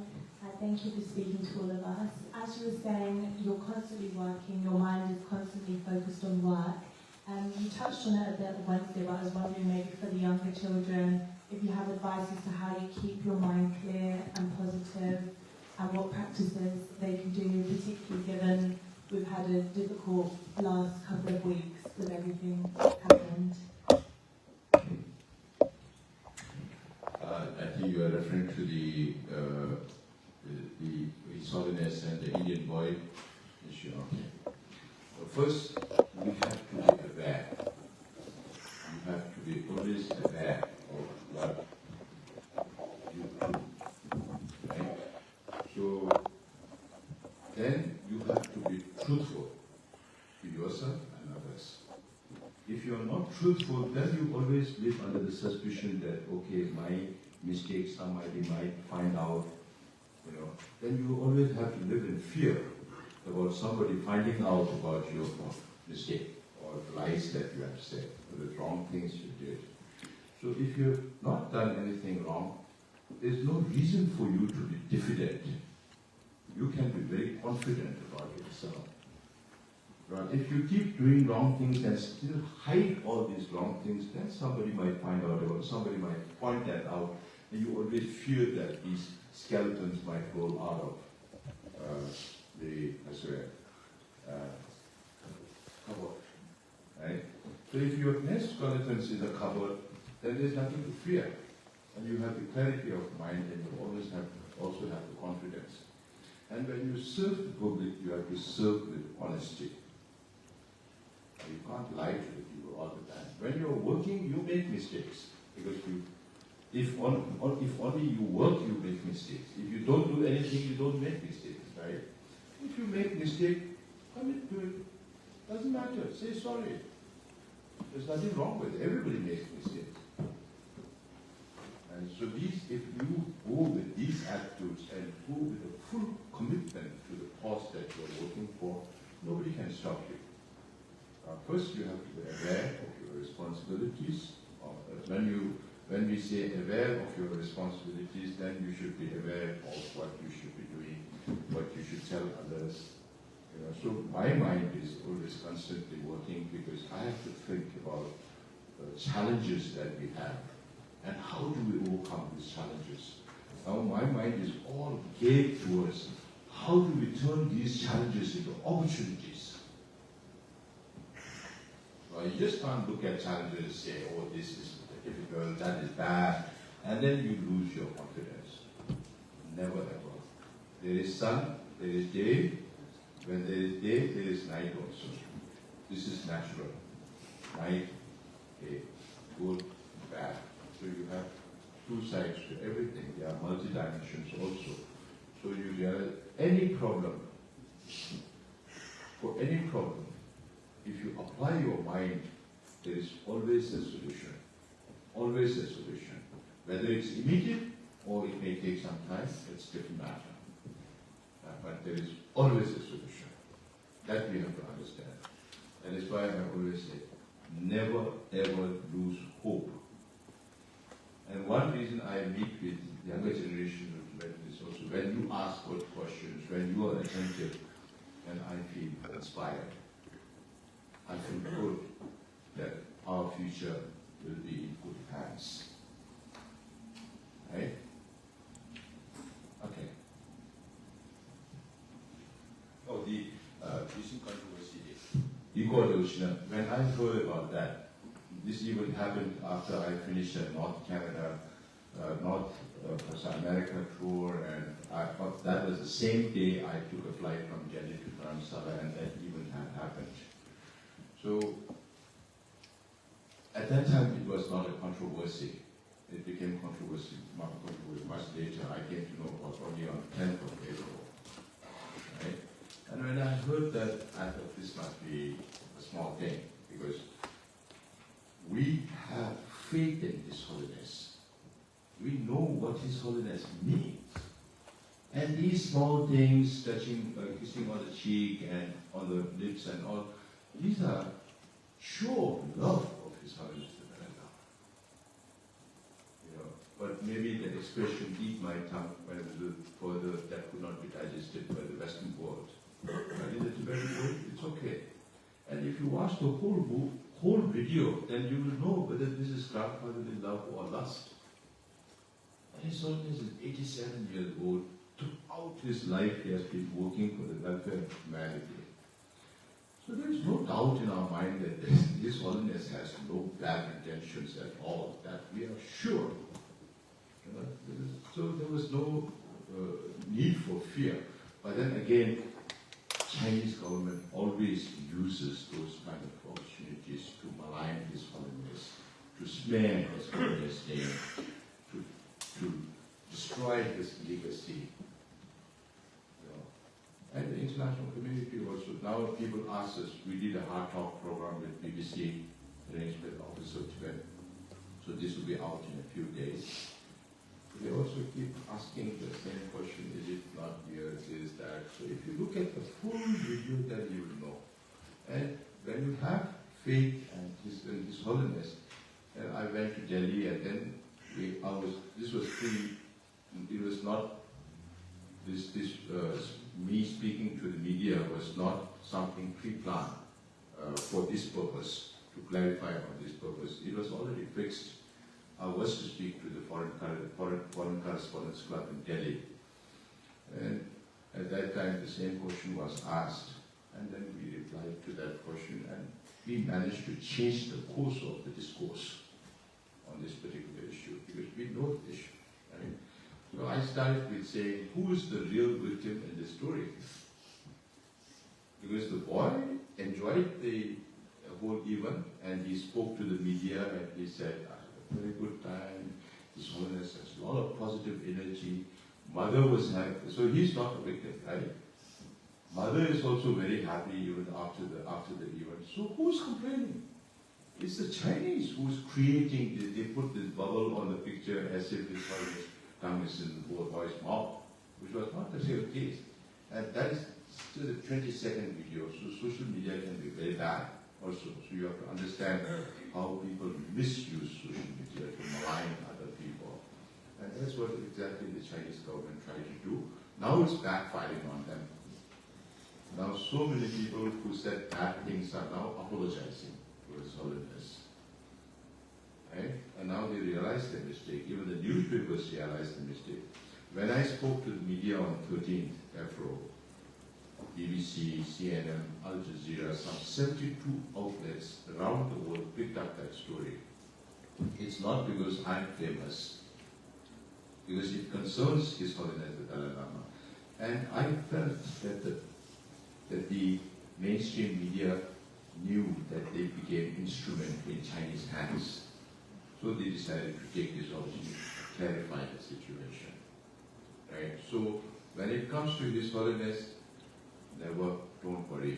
Speaker 4: thank you for speaking to all of us. As you were saying, you're constantly working, your mind is constantly focused on work. You touched on it a bit on Wednesday, but I was wondering maybe for the younger children, if you have advice as to how you keep your mind clear and positive, and what practices they can do, particularly given we've had a difficult last couple of weeks with everything that's happened.
Speaker 2: I think you are referring to the His Holiness and the Indian boy issue. Okay. Well, first, we have to be aware. You have to be always aware of what you do. Right? So then you have to be truthful to yourself and others. If you are not truthful, then you always live under the suspicion that, okay, my mistakes somebody might find out, then you always have to live in fear about somebody finding out about your mistake or the lies that you have said or the wrong things you did. So if you've not done anything wrong, there's no reason for you to be diffident. You can be very confident about yourself. Right? If you keep doing wrong things and still hide all these wrong things, then somebody might find out about it, somebody might point that out, and you always fear that these skeletons might roll out of the cupboard. Right? So if your nest skeletons is a cupboard, then there's nothing to fear. And you have the clarity of mind, and you always also have the confidence. And when you serve the public, you have to serve with honesty. You can't lie to the people all the time. When you're working, you make mistakes. Because if only you work, you make mistakes. If you don't do anything, you don't make mistakes, right? If you make mistake, commit to it. Doesn't matter. Say sorry. There's nothing wrong with it. Everybody makes mistakes. And so if you go with these attitudes and go with a full commitment to the cause that you're working for, nobody can stop you. First, you have to be aware of your responsibilities. When we say aware of your responsibilities, then you should be aware of what you should be doing, what you should tell others. So my mind is always constantly working because I have to think about the challenges that we have and how do we overcome these challenges. Now my mind is all geared towards how do we turn these challenges into opportunities. You just can't look at challenges and say, oh, this is difficult, that is bad, and then you lose your confidence. Never ever. There is sun, there is day. When there is day, there is night also. This is natural. Night, day, good, bad. So you have two sides to everything. There are multi-dimensions also. So you realize any problem, for any problem, if you apply your mind, there is always a solution. Always a solution. Whether it's immediate or it may take some time, it's a different matter. But there is always a solution. That we have to understand. That is why I always say, never ever lose hope. And one reason I meet with younger generation is also when you ask good questions, when you are attentive, and I feel inspired. I feel good that our future will be in good hands. Right? Okay. Oh, the recent controversy, eco-evolution. When I heard about that, this even happened after I finished a North Canada, North America tour, and I thought that was the same day I took a flight from Delhi to Dharamsala, and that even had happened. So, at that time it was not a controversy. It became controversy much later. I came to know about only on 10th of April. Right? And when I heard that, I thought this must be a small thing, because we have faith in His Holiness. We know what His Holiness means. And these small things, touching, kissing on the cheek and on the lips and all, these are sure love of His Holiness the Dalai Lama. You know, but maybe the expression "eat my tongue" went a little further. That could not be digested by the Western world. But in the Tibetan world, it's okay. And if you watch the whole video, then you will know whether this is grandfatherly love or lust. And His Holiness is 87 years old. Throughout his life, he has been working for the welfare of humanity. So there is no doubt in our mind that His Holiness has no bad intentions at all. That we are sure. You know, so there was no need for fear. But then again, Chinese government always uses those kind of opportunities to malign His Holiness, to smear His Holiness' name, to destroy His legacy. You know. And the international community also. Now people ask us, we did a Heart Talk program with BBC, arranged with the Office of Tibet. So this will be out in a few days. They also keep asking the same question, is it not here, is that? So if you look at the full video, then you will know. And when you have faith and His Holiness, and I went to Delhi, and then this was free. It was not, me speaking to the media was not something pre-planned for this purpose, to clarify on this purpose. It was already fixed. I was to speak to the Foreign Correspondents Club in Delhi. And at that time, the same question was asked. And then we replied to that question, and we managed to change the course of the discourse on this particular issue, because we know the issue. Right? So I started with saying, who is the real victim in the story? Because the boy enjoyed the whole event, and he spoke to the media, and he said, very good time. His Holiness has a lot of positive energy. Mother was happy, so he's not a victim, right? Mother is also very happy even after the event. So who's complaining? It's the Chinese who's creating. They put this bubble on the picture as if His Holiness tongue is in the boy's mouth, which was not the real case. And that is still a 20-second video. So social media can be very bad also. So you have to understand how people misuse social media to malign other people. And that's what exactly the Chinese government tried to do. Now it's backfiring on them. Now so many people who said bad things are now apologizing to His Holiness. Right? And now they realize their mistake. Even the newspapers realize the mistake. When I spoke to the media on 13th April, BBC, CNN, Al Jazeera, some 72 outlets around the world picked up that story. It's not because I'm famous, because it concerns His Holiness the Dalai Lama. And I felt that the mainstream media knew that they became instrument in Chinese hands. So they decided to take this opportunity to clarify the situation. Right? So when it comes to His Holiness, never, don't worry,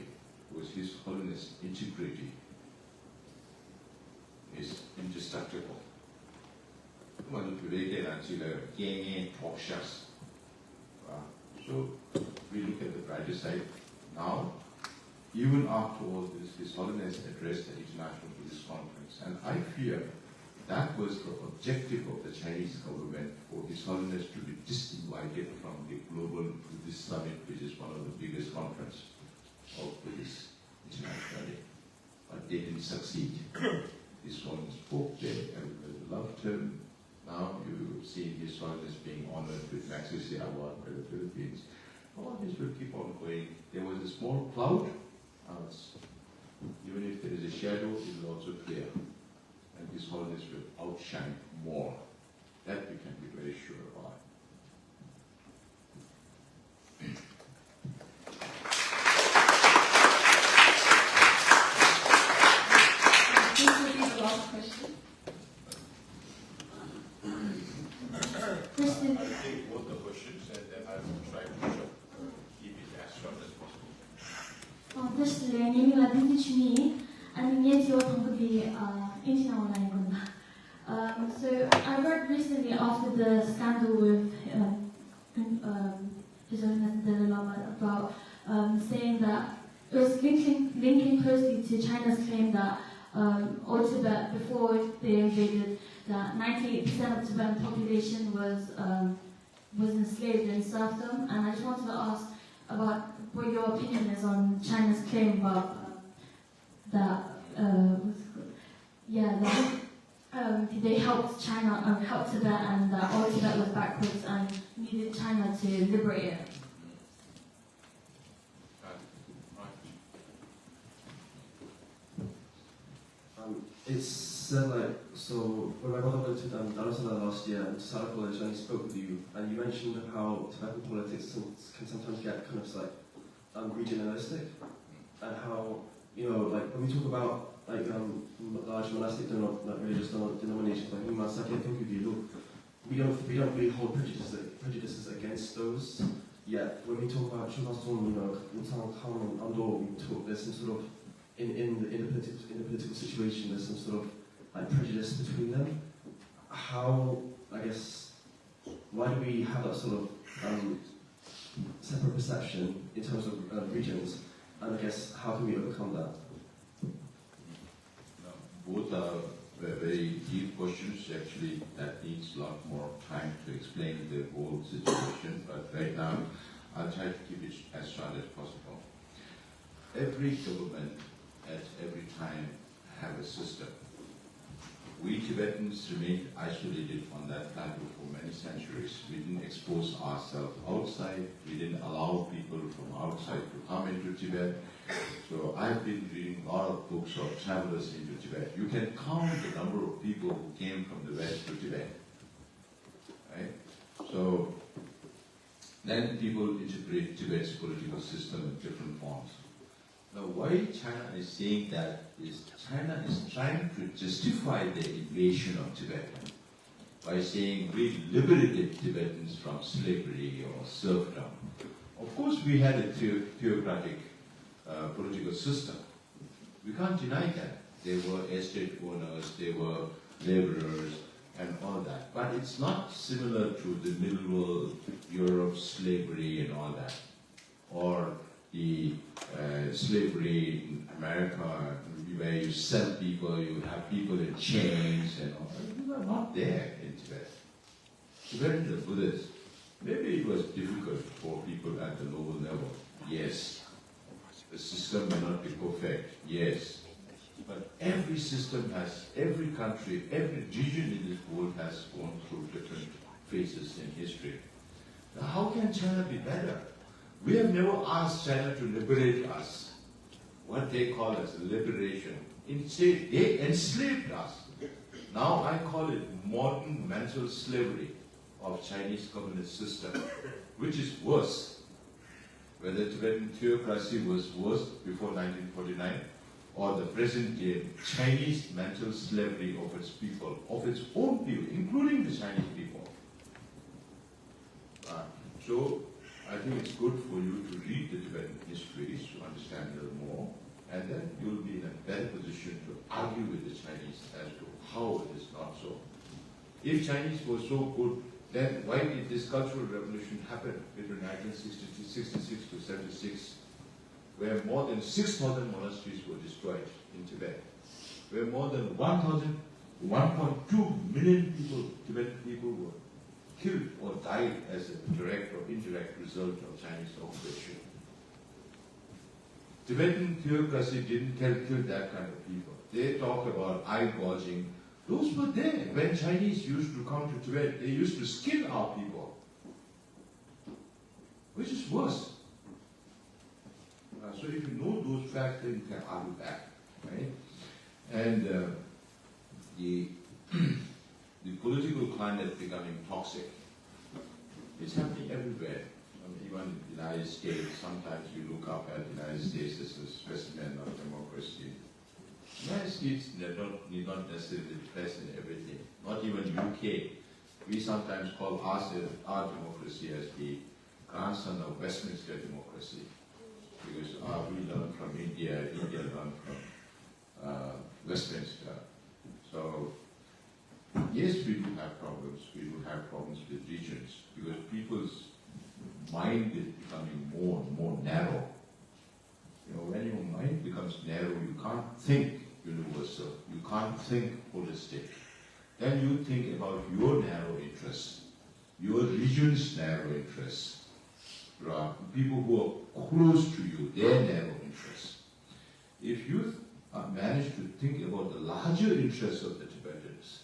Speaker 2: because His Holiness integrity is indestructible. So we look at the brighter side. Now, even after all this, His Holiness addressed the International Buddhist Conference, and I fear that was the objective of the Chinese government, for His Holiness to be disinvited from the Global Buddhist Summit, which is one of the biggest conferences of Buddhists internationally. But they didn't succeed. His Holiness spoke there, everybody loved him. Now you've seen His Holiness being honored with Magsaysay Award by the Philippines. All this will keep on going. There was a small cloud. Even if there is a shadow, it will also clear. And His Holiness will outshine more. That we can be very sure about.
Speaker 1: This will be the last question.
Speaker 3: Kristen,
Speaker 2: I think both the questions, and then I will try to keep it as short as possible.
Speaker 3: Kristen, 님이 라디오 주니 아니 예지와 방법이 So I read recently after the scandal with His Holiness the Dalai Lama about saying that it was linking closely to China's claim that all Tibet, before they invaded, that 98% of Tibetan population was enslaved in serfdom. And I just wanted to ask about what your opinion is on China's claim about that. They helped China, helped Tibet, and that all Tibet was backwards and needed China to liberate it.
Speaker 5: It's said like, so when my brother went to Dharamsala last year and to Sala College and he spoke with you, and you mentioned how Tibetan politics can sometimes get kind of like regionalistic, and how, you know, like when we talk about like large monastic religious denominations like Nyingma, Sakya, Tongkyu, we don't really hold prejudices against those. Yet when we talk about Chulhaston, you know, Mutang, Khan, and Andor, we talk, there's some sort of in the political situation, there's some sort of like prejudice between them. How, I guess, why do we have that sort of separate perception in terms of regions? And I guess, how can we overcome that?
Speaker 2: Both are very deep questions. Actually, that needs a lot more time to explain the whole situation. But right now, I'll try to keep it as short as possible. Every government at every time have a system. We Tibetans remained isolated on that plateau for many centuries. We didn't expose ourselves outside. We didn't allow people from outside to come into Tibet. So I've been reading a lot of books of travelers into Tibet. You can count the number of people who came from the West to Tibet. Right? So then people integrate Tibet's political system in different forms. Now, why China is saying that is China is trying to justify the invasion of Tibet by saying we liberated Tibetans from slavery or serfdom. Of course, we had a theocratic political system. We can't deny that. They were estate owners, they were laborers, and all that. But it's not similar to the Middle World, Europe, slavery and all that, or the slavery in America, where you sell people, you have people in chains and all that. We were not there in Tibet. Tibetans are Buddhists. Maybe it was difficult for people at the lower level. Yes. The system may not be perfect. Yes. But every system has, every country, every region in this world has gone through different phases in history. Now, how can China be better? We have never asked China to liberate us, what they call as liberation. Instead, they enslaved us. Now I call it modern mental slavery of Chinese communist system, which is worse. Whether Tibetan theocracy was worse before 1949, or the present day Chinese mental slavery of its people, of its own people, including the Chinese people. So I think it's good for you to read the Tibetan histories to understand a little more, and then you'll be in a better position to argue with the Chinese as to how it is not so. If Chinese were so good, then why did this cultural revolution happen between 1966 to 76, where more than 6,000 monasteries were destroyed in Tibet, where more than 1.2 million people, Tibetan people, were killed or died as a direct or indirect result of Chinese occupation. Tibetan theocracy didn't kill that kind of people. They talk about eye gouging. Those were there. When Chinese used to come to Tibet, they used to skin our people, which is worse. So if you know those facts, then you can argue back, right? And the political climate becoming toxic. It's happening everywhere. Even in the United States, sometimes you look up at the United States as a specimen of democracy. The United States need not necessarily be the best in everything. Not even UK. We sometimes call our democracy as the grandson of Westminster democracy. Because we learn from India, India learned from Westminster. So, yes, we do have problems. We do have problems with regions because people's mind is becoming more and more narrow. You know, when your mind becomes narrow, you can't think universal. You can't think holistic. Then you think about your narrow interests, your region's narrow interests. People who are close to you, their narrow interests. If you manage to think about the larger interests of the Tibetans,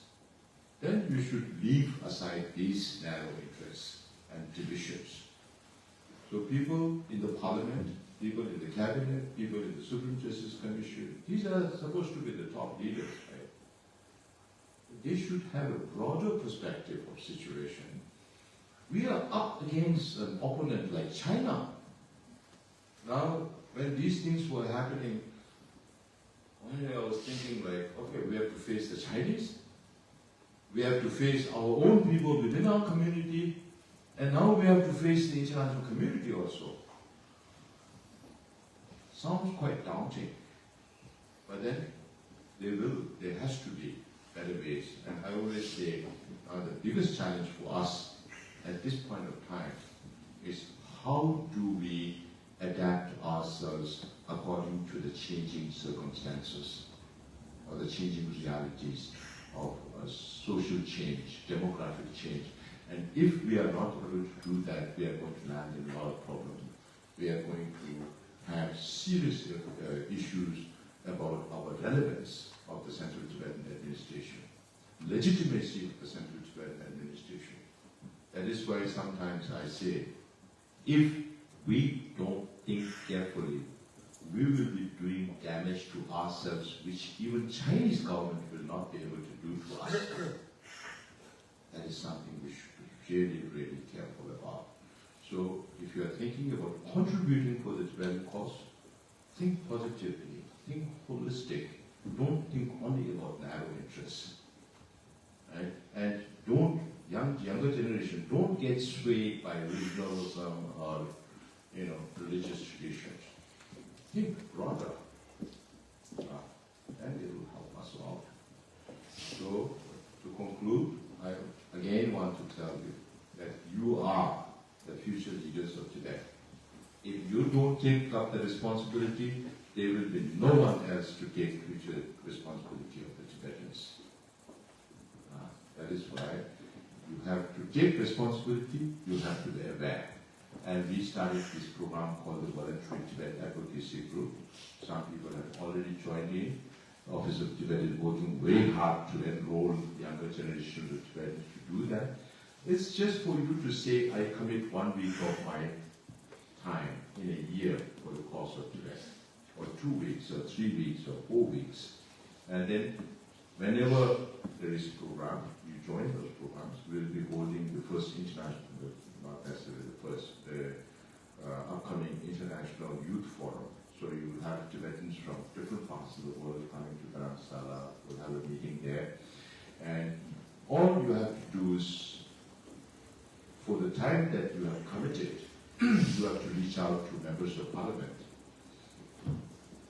Speaker 2: then you should leave aside these narrow interests and divisions. So people in the parliament, people in the cabinet, people in the Supreme Justice Commission, these are supposed to be the top leaders, right? They should have a broader perspective of situation. We are up against an opponent like China. Now, when these things were happening, one day I was thinking like, okay, we have to face the Chinese, we have to face our own people within our community, and now we have to face the international community also. Sounds quite daunting, but then there has to be better ways. And I always say, the biggest challenge for us at this point of time is how do we adapt ourselves according to the changing circumstances or the changing realities of social change, demographic change. And if we are not able to do that, we are going to land in a lot of problems. We are going to have serious issues about our relevance of the Central Tibetan administration, legitimacy of the Central Tibetan administration. That is why sometimes I say, if we don't think carefully, we will be doing damage to ourselves, which even Chinese government will not be able to do to us. That is something we should be really, really careful about. So, if you are thinking about contributing for the Tibetan cause, think positively, think holistic. Don't think only about narrow interests. Right? And don't, younger generation, don't get swayed by regionalism or religious traditions. Think broader, and it will help us all. So, to conclude, I again want to tell you that you are the future leaders of Tibet. If you don't take up the responsibility, there will be no one else to take future responsibility of the Tibetans. That is why you have to take responsibility, you have to be aware. And we started this program called the Voluntary Tibet Advocacy Group. Some people have already joined in. The Office of Tibet is working very hard to enroll younger generation of Tibetans to do that. It's just for you to say, I commit 1 week of my time in a year for the cause of Tibet, or 2 weeks, or 3 weeks, or 4 weeks. And then whenever there is a program, you join those programs. We'll be holding the first international, not necessarily the first, upcoming International Youth Forum. So you will have Tibetans from different parts of the world coming to Dharamsala. We'll have a meeting there. And all you have to do is, for the time that you have committed, you have to reach out to members of parliament.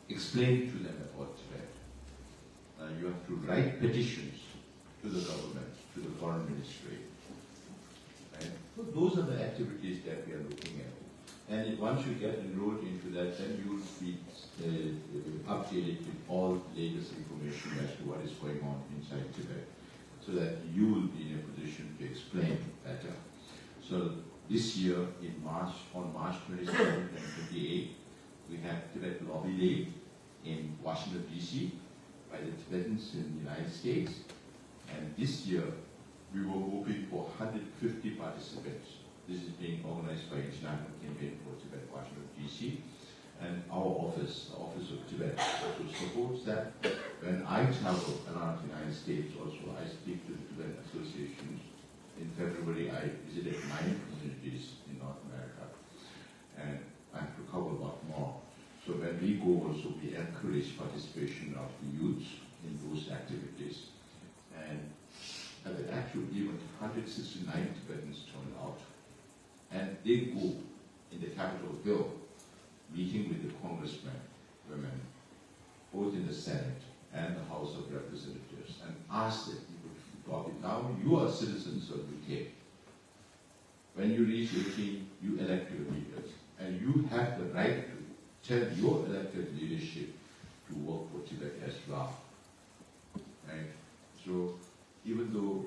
Speaker 2: Explain to them about Tibet. You have to write petitions to the government, to the foreign ministry. Right? So those are the activities that we are looking at. And once you get enrolled into that, then you will be updated with all latest information as to what is going on inside Tibet, so that you will be in a position to explain better. So this year, on March 27th and 28th, we had Tibet Lobby Day in Washington, D.C., by the Tibetans in the United States. And this year, we were hoping for 150 participants. This is being organized by International Campaign for Tibet, Washington, D.C. And our office, the Office of Tibet, also supports that. When I travel around the United States also, I speak to the Tibet associations. In February, I visited 9 communities in North America. And I have to cover a lot more. So when we go also, we encourage participation of the youth in those activities. And at the actual event, 169 Tibetans turned out. And they go in the Capitol Hill, meeting with the congressmen, women, both in the Senate and the House of Representatives, and ask the people to talk it. Now you are citizens of UK. When you reach 18, you elect your leaders. And you have the right to tell your elected leadership to work for Tibet as well. Right? So even though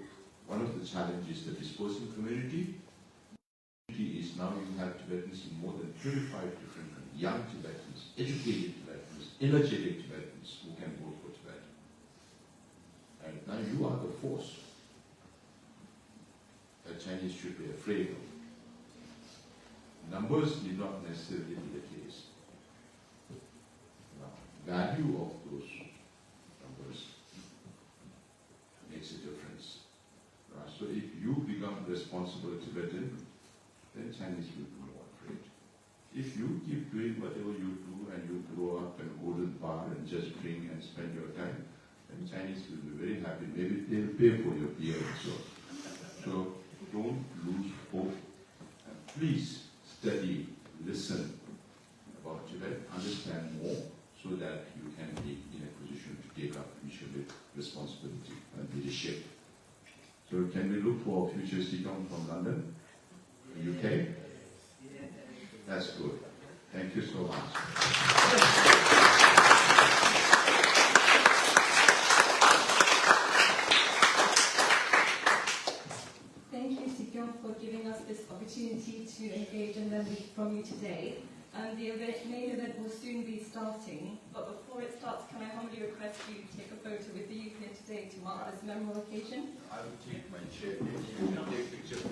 Speaker 2: one of the challenges is the dispersing community is now you have Tibetans in more than 35 different countries, young Tibetans, educated Tibetans, energetic Tibetans who can work for Tibet. And now you are the force that Chinese should be afraid of. Numbers need not necessarily be the case. Value of those numbers makes a difference. So if you become responsible Tibetan, then Chinese will be more afraid. If you keep doing whatever you do and you grow up in a golden bar and just drink and spend your time, then Chinese will be very happy. Maybe they'll pay for your beer also. So don't lose hope. And please study, listen about Tibet, understand more, so that you can be in a position to take up future responsibility and leadership. So can we look for future Sikyong from London, UK? That's good. Thank you so much.
Speaker 1: Thank you, Sikyong, for giving us this opportunity to engage and learn from you today. The main event will soon be starting, but before it starts, can I humbly request you to take a photo with the youth here today to mark this memorable occasion?
Speaker 2: I will take my chair. You can take pictures.